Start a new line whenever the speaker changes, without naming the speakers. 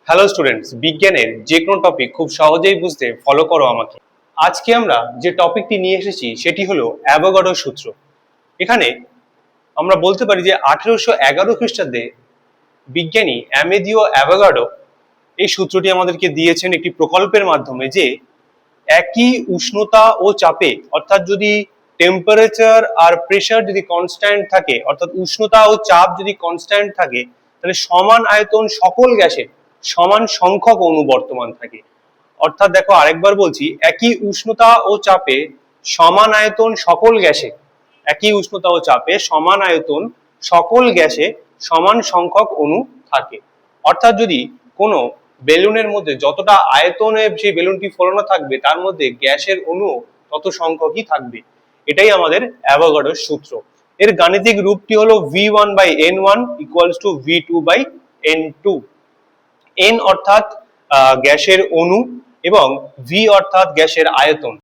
Hello students, বিজ্ঞানের যে কোনো টপিক খুব সহজেই বুঝতে ফলো করো আমাকে। আজকে আমরা যে টপিকটি নিয়ে এসেছি সেটি হলো অ্যাভোগাড্রো সূত্র। এখানে আমরা বলতে পারি যে 1811 খ্রিস্টাব্দে বিজ্ঞানী অ্যামেদিও অ্যাভোগাড্রো এই সূত্রটি আমাদেরকে দিয়েছেন একটি প্রকল্পের মাধ্যমে যে একই উষ্ণতা ও চাপে, অর্থাৎ যদি টেম্পারেচার আর প্রেসার যদি কনস্ট্যান্ট থাকে, অর্থাৎ উষ্ণতা ও চাপ যদি কনস্ট্যান্ট থাকে, তাহলে সমান আয়তন সকল গ্যাসের সমান সংখ্যক অণু বর্তমান থাকে। অর্থাৎ দেখো, আরেকবার বলছি, একই উষ্ণতা ও চাপে সমান আয়তন সকল গ্যাসে, একই উষ্ণতা ও চাপে সমান আয়তন সকল গ্যাসে সমান সংখ্যক অণু থাকে। অর্থাৎ যদি কোনো বেলুনের মধ্যে যতটা আয়তনে সেই বেলুনটি ফোলানো থাকবে, তার মধ্যে গ্যাসের অণু তত সংখ্যকই থাকবে। এটাই আমাদের অ্যাভোগাড্রোর সূত্র। এর গাণিতিক রূপটি হলো V1/N1 equals to V2/N2। N অর্থাৎ গ্যাসের অণু এবং V অর্থাৎ গ্যাসের আয়তন।